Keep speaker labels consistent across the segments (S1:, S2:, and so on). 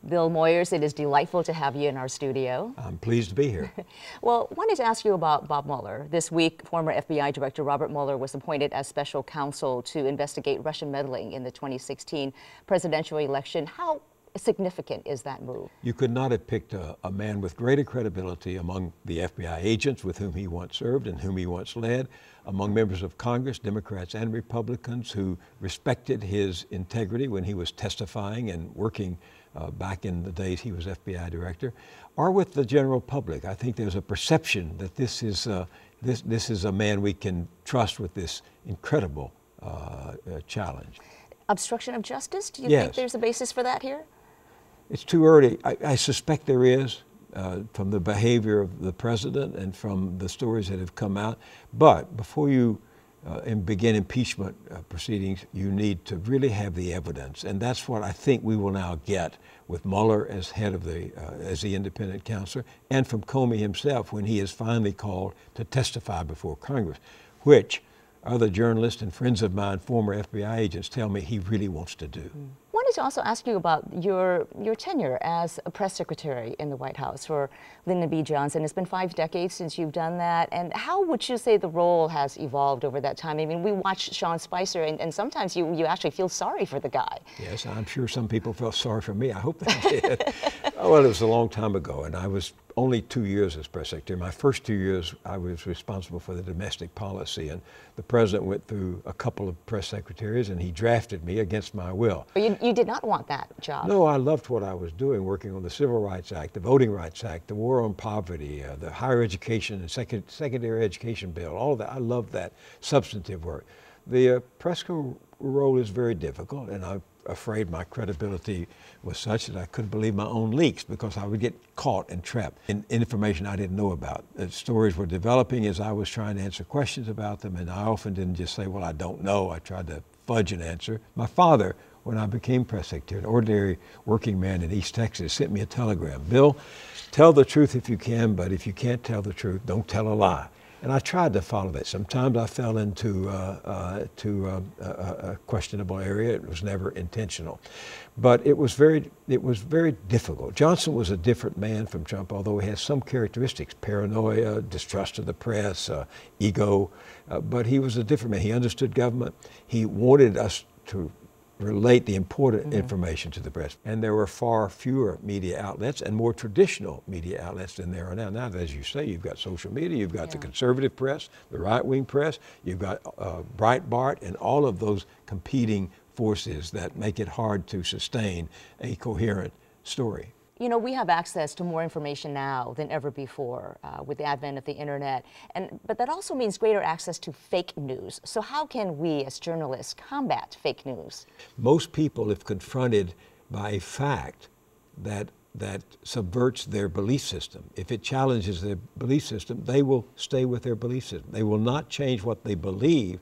S1: Bill Moyers, it is delightful to have you in our studio.
S2: I'm pleased to be here.
S1: Well, I wanted to ask you about Bob Mueller. This week, former FBI Director Robert Mueller was appointed as special counsel to investigate Russian meddling in the 2016 presidential election. How significant is that move?
S2: You could not have picked a man with greater credibility among the FBI agents with whom he once served and whom he once led, among members of Congress, Democrats and Republicans, who respected his integrity when he was testifying and working back in the days he was FBI director, or with the general public. I think there's a perception that this is a man we can trust with this incredible challenge.
S1: Obstruction of justice? Do you
S2: Yes.
S1: think there's a basis for that here?
S2: It's too early. I suspect there is, from the behavior of the president and from the stories that have come out. But before you begin impeachment proceedings, you need to really have the evidence. And that's what I think we will now get with Mueller as head of as the independent counselor, and from Comey himself when he is finally called to testify before Congress, which other journalists and friends of mine, former FBI agents, tell me he really wants to do.
S1: I wanted to also ask you about your tenure as a press secretary in the White House for Lyndon B. Johnson. It's been 5 decades since you've done that. And how would you say the role has evolved over that time? I mean, we watched Sean Spicer, and sometimes you actually feel sorry for the guy.
S2: Yes, I'm sure some people felt sorry for me. I hope they did. Well, it was a long time ago, and I was only 2 years as press secretary. My first 2 years, I was responsible for the domestic policy, and the president went through a couple of press secretaries, and he drafted me against my will.
S1: But you did not want that job.
S2: No, I loved what I was doing, working on the Civil Rights Act, the Voting Rights Act, the War on Poverty, the higher education and secondary education bill, all of that. I loved that substantive work. The press role is very difficult, and I'm afraid my credibility was such that I couldn't believe my own leaks because I would get caught and trapped in information I didn't know about. The stories were developing as I was trying to answer questions about them, and I often didn't just say, well, I don't know. I tried to fudge an answer. My father, when I became press secretary, an ordinary working man in East Texas, sent me a telegram. Bill, tell the truth if you can, but if you can't tell the truth, don't tell a lie. And I tried to follow that. Sometimes I fell into a questionable area. It was never intentional, but it was very difficult. Johnson was a different man from Trump, although he has some characteristics: paranoia, distrust of the press, ego. But he was a different man. He understood government. He wanted us to relate the important information to the press. And there were far fewer media outlets and more traditional media outlets than there are now. Now, as you say, you've got social media, you've got the conservative press, the right-wing press, you've got Breitbart, and all of those competing forces that make it hard to sustain a coherent story.
S1: You know, we have access to more information now than ever before with the advent of the internet, but that also means greater access to fake news. So how can we as journalists combat fake news?
S2: Most people, if confronted by a fact that subverts their belief system, if it challenges their belief system, they will stay with their belief system. They will not change what they believe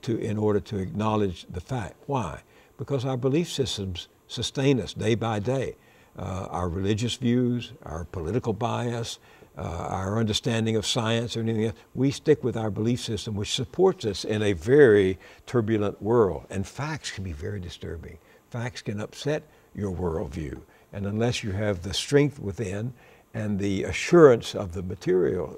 S2: in order to acknowledge the fact. Why? Because our belief systems sustain us day by day. Our religious views, our political bias, our understanding of science or anything else, we stick with our belief system, which supports us in a very turbulent world. And facts can be very disturbing. Facts can upset your worldview. And unless you have the strength within and the assurance of the material,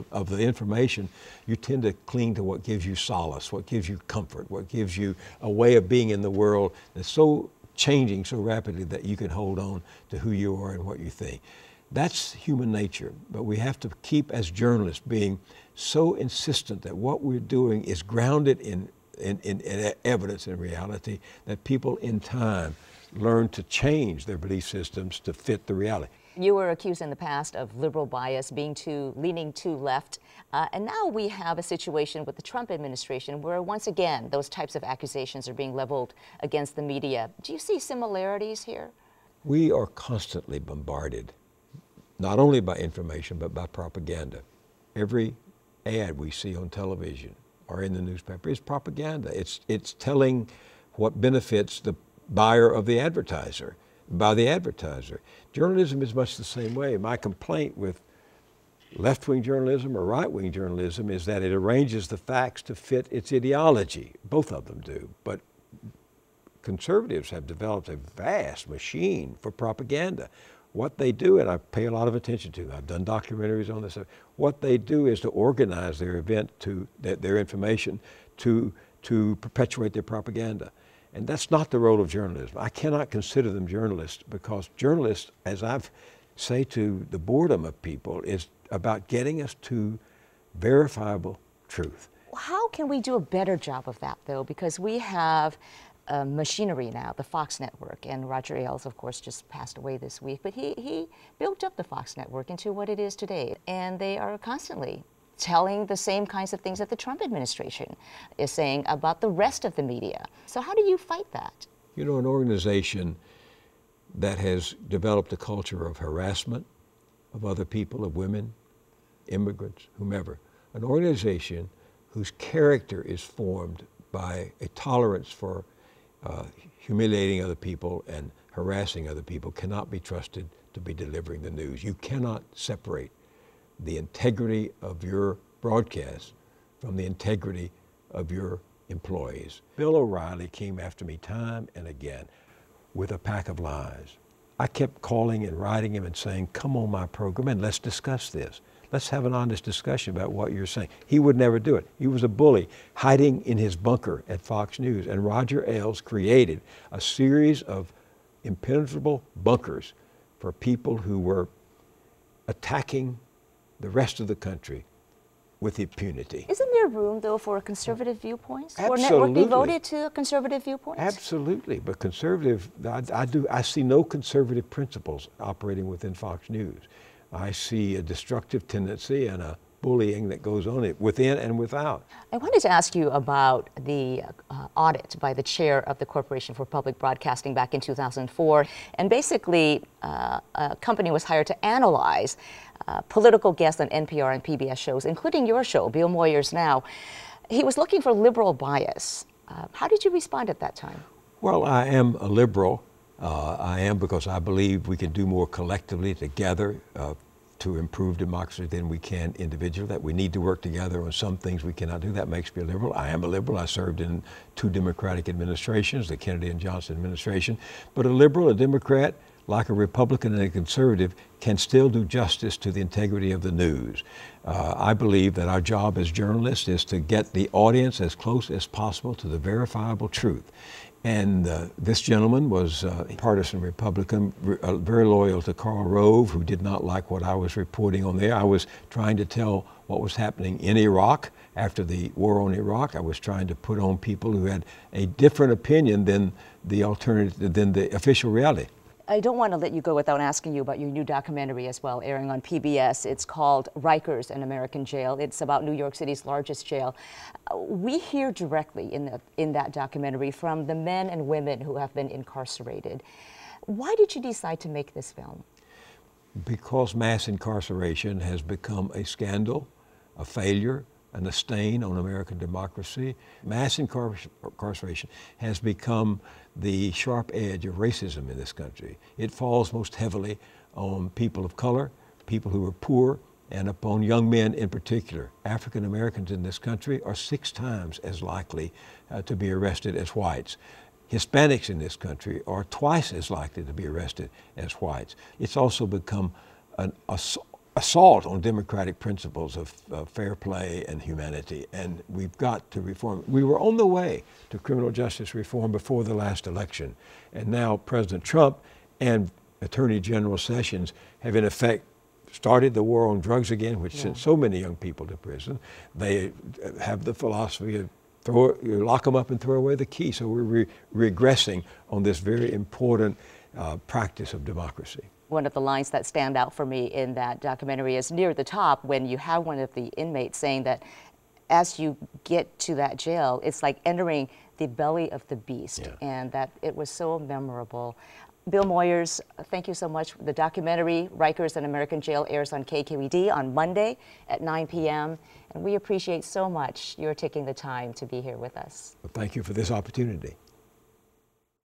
S2: of the information, you tend to cling to what gives you solace, what gives you comfort, what gives you a way of being in the world that's so changing so rapidly that you can hold on to who you are and what you think. That's human nature, but we have to keep, as journalists, being so insistent that what we're doing is grounded in evidence and reality, that people in time learn to change their belief systems to fit the reality.
S1: You were accused in the past of liberal bias, leaning too left, and now we have a situation with the Trump administration where once again those types of accusations are being leveled against the media. Do you see similarities here?
S2: We are constantly bombarded, not only by information but by propaganda. Every ad we see on television or in the newspaper is propaganda. It's telling what benefits the buyer of the advertiser. By the advertiser. Journalism is much the same way. My complaint with left-wing journalism or right-wing journalism is that it arranges the facts to fit its ideology. Both of them do. But conservatives have developed a vast machine for propaganda. What they do, and I pay a lot of attention to, I've done documentaries on this, what they do is to organize their event, their information, to perpetuate their propaganda. And that's not the role of journalism. I cannot consider them journalists, because journalists, as I've say to the boredom of people, is about getting us to verifiable truth.
S1: How can we do a better job of that, though? Because we have machinery now, the Fox network, and Roger Ailes, of course, just passed away this week, but he built up the Fox network into what it is today, and they are constantly telling the same kinds of things that the Trump administration is saying about the rest of the media. So how do you fight that?
S2: You know, an organization that has developed a culture of harassment of other people, of women, immigrants, whomever, an organization whose character is formed by a tolerance for humiliating other people and harassing other people cannot be trusted to be delivering the news. You cannot separate the integrity of your broadcast from the integrity of your employees. Bill O'Reilly came after me time and again with a pack of lies. I kept calling and writing him and saying, come on my program and let's discuss this. Let's have an honest discussion about what you're saying. He would never do it. He was a bully hiding in his bunker at Fox News. And Roger Ailes created a series of impenetrable bunkers for people who were attacking the rest of the country with impunity.
S1: Isn't there room, though, for conservative viewpoints?
S2: Absolutely.
S1: For network devoted to conservative viewpoints?
S2: Absolutely, but conservative, I see no conservative principles operating within Fox News. I see a destructive tendency and a bullying that goes on within and without.
S1: I wanted to ask you about the audit by the chair of the Corporation for Public Broadcasting back in 2004. And basically, a company was hired to analyze political guests on NPR and PBS shows, including your show, Bill Moyers Now. He was looking for liberal bias. How did you respond at that time?
S2: Well, I am a liberal. I am because I believe we can do more collectively together to improve democracy than we can individually, that we need to work together on some things we cannot do. That makes me a liberal. I am a liberal. I served in 2 Democratic administrations, the Kennedy and Johnson administration. But a liberal, a Democrat, like a Republican and a conservative, can still do justice to the integrity of the news. I believe that our job as journalists is to get the audience as close as possible to the verifiable truth. And this gentleman was a partisan Republican, very loyal to Karl Rove, who did not like what I was reporting on there. I was trying to tell what was happening in Iraq after the war on Iraq. I was trying to put on people who had a different opinion than the alternative, than the official reality.
S1: I don't want to let you go without asking you about your new documentary as well, airing on PBS. It's called Rikers, an American Jail. It's about New York City's largest jail. We hear directly in that documentary from the men and women who have been incarcerated. Why did you decide to make this film?
S2: Because mass incarceration has become a scandal, a failure, and a stain on American democracy. Mass incarceration has become the sharp edge of racism in this country. It falls most heavily on people of color, people who are poor, and upon young men in particular. African Americans in this country are 6 times as likely to be arrested as whites. Hispanics in this country are twice as likely to be arrested as whites. It's also become an assault on democratic principles of fair play and humanity, and we've got to reform. We were on the way to criminal justice reform before the last election, and now President Trump and Attorney General Sessions have in effect started the war on drugs again, which sent so many young people to prison. They have the philosophy of lock them up and throw away the key. So we're regressing on this very important practice of democracy.
S1: One of the lines that stand out for me in that documentary is near the top when you have one of the inmates saying that as you get to that jail, it's like entering the belly of the beast, and that it was so memorable. Bill Moyers, thank you so much. The documentary, Rikers, an American Jail, airs on KQED on Monday at 9 p.m. And we appreciate so much your taking the time to be here with us.
S2: Well, thank you for this opportunity.